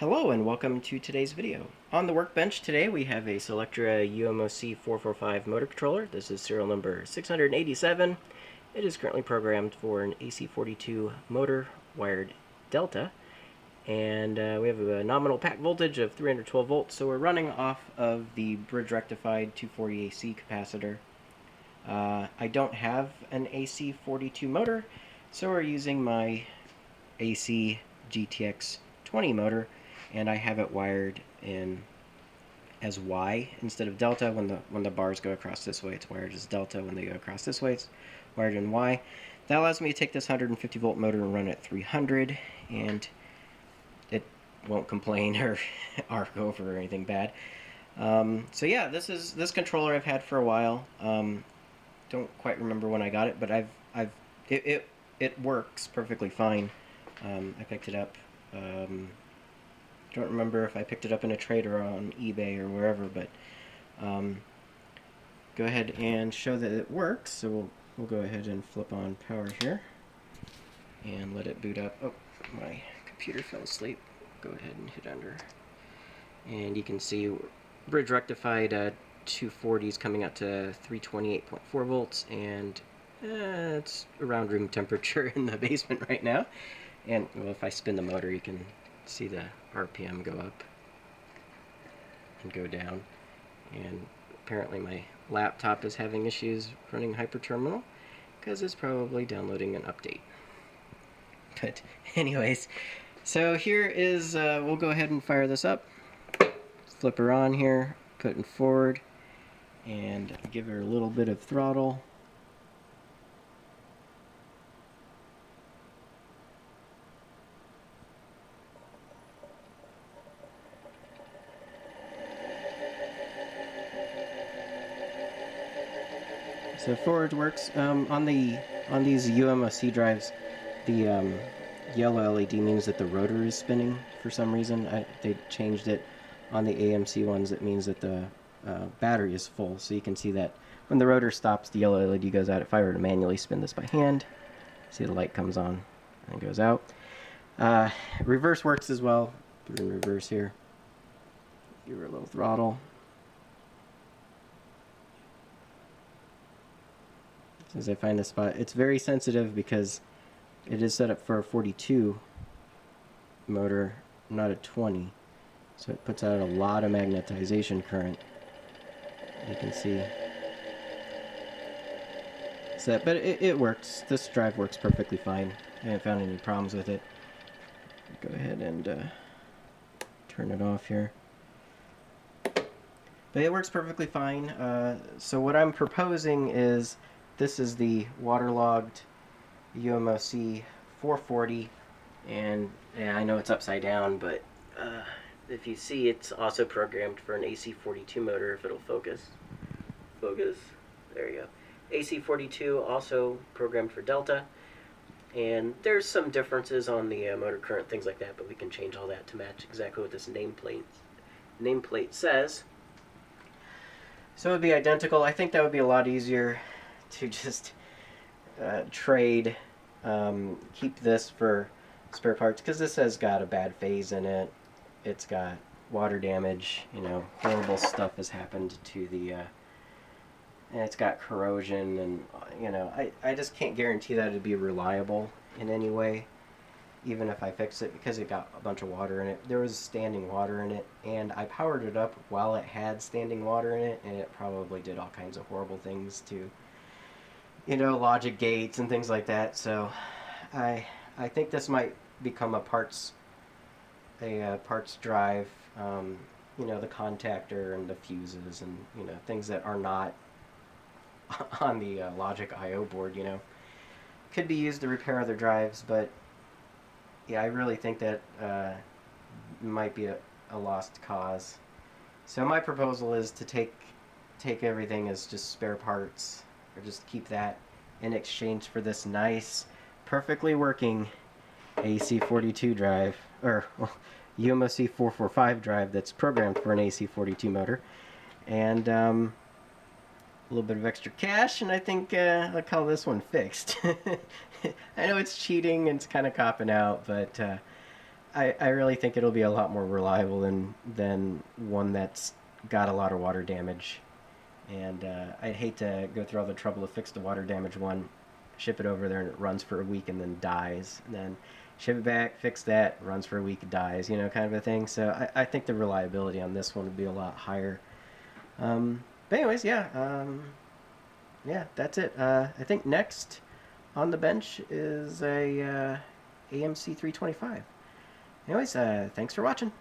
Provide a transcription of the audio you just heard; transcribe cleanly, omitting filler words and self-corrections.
Hello and welcome to today's video. On the workbench today we have a Solectria UMOC445 motor controller. This is serial number 687. It is currently programmed for an AC42 motor wired delta, and we have a nominal pack voltage of 312 volts, so we're running off of the bridge rectified 240 AC capacitor. I don't have an AC42 motor, so we're using my AC GTX 20 motor, and I have it wired in as Y instead of delta. When the bars go across this way, it's wired as delta. When they go across this way, it's wired in Y. That allows me to take this 150 volt motor and run it at 300, and it won't complain or arc over or anything bad. So yeah, this controller I've had for a while. Don't quite remember when I got it, but it works perfectly fine. I picked it up. Don't remember if I picked it up in a trade or on eBay or wherever, but go ahead and show that it works. So we'll go ahead and flip on power here and let it boot up. Oh, my computer fell asleep. Go ahead and hit enter, and you can see bridge rectified 240s coming out to 328.4 volts, and it's around room temperature in the basement right now. And well, if I spin the motor, you can see the RPM go up and go down. And apparently my laptop is having issues running hyperterminal because it's probably downloading an update. But anyways, so here is, we'll go ahead and fire this up. Flip her on here, putting forward, and give her a little bit of throttle. So forward works. On these UMOC drives, the yellow LED means that the rotor is spinning for some reason. They changed it. On the AMC ones, it means that the battery is full. So you can see that when the rotor stops, the yellow LED goes out. If I were to manually spin this by hand, see the light comes on and goes out. Reverse works as well. Put it in reverse here. Give her a little throttle. As I find the spot, it's very sensitive because it is set up for a 42 motor, not a 20, so it puts out a lot of magnetization current. You can see. So, but it works. This drive works perfectly fine. I haven't found any problems with it. Go ahead and turn it off here. But it works perfectly fine. So what I'm proposing is, this is the waterlogged UMOC 440, and yeah, I know it's upside down, but if you see, it's also programmed for an AC42 motor. If it'll focus, there you go. AC42 also programmed for delta, and there's some differences on the motor current, things like that, but we can change all that to match exactly what this nameplate says. So it would be identical. I think that would be a lot easier to just trade, keep this for spare parts, because this has got a bad phase in it. It's got water damage, you know, horrible stuff has happened to the, and it's got corrosion, and, you know, I just can't guarantee that it'd be reliable in any way, even if I fix it, because it got a bunch of water in it. There was standing water in it, and I powered it up while it had standing water in it, and it probably did all kinds of horrible things to, you know, logic gates and things like that. So I think this might become a parts drive, you know, the contactor and the fuses and, you know, things that are not on the logic IO board, you know, could be used to repair other drives. But yeah, I really think that might be a lost cause. So my proposal is to take everything as just spare parts, or just keep that in exchange for this nice, perfectly working AC42 drive, or UMOC 445 drive that's programmed for an AC42 motor, and a little bit of extra cash, and I think I'll call this one fixed. I know it's cheating and it's kind of copping out, but I really think it'll be a lot more reliable than one that's got a lot of water damage. And I'd hate to go through all the trouble to fix the water damage one, ship it over there, and it runs for a week and then dies. And then ship it back, fix that, runs for a week, dies, kind of a thing. So I think the reliability on this one would be a lot higher. But anyways, yeah, that's it. I think next on the bench is a AMC 325. Anyways, thanks for watching.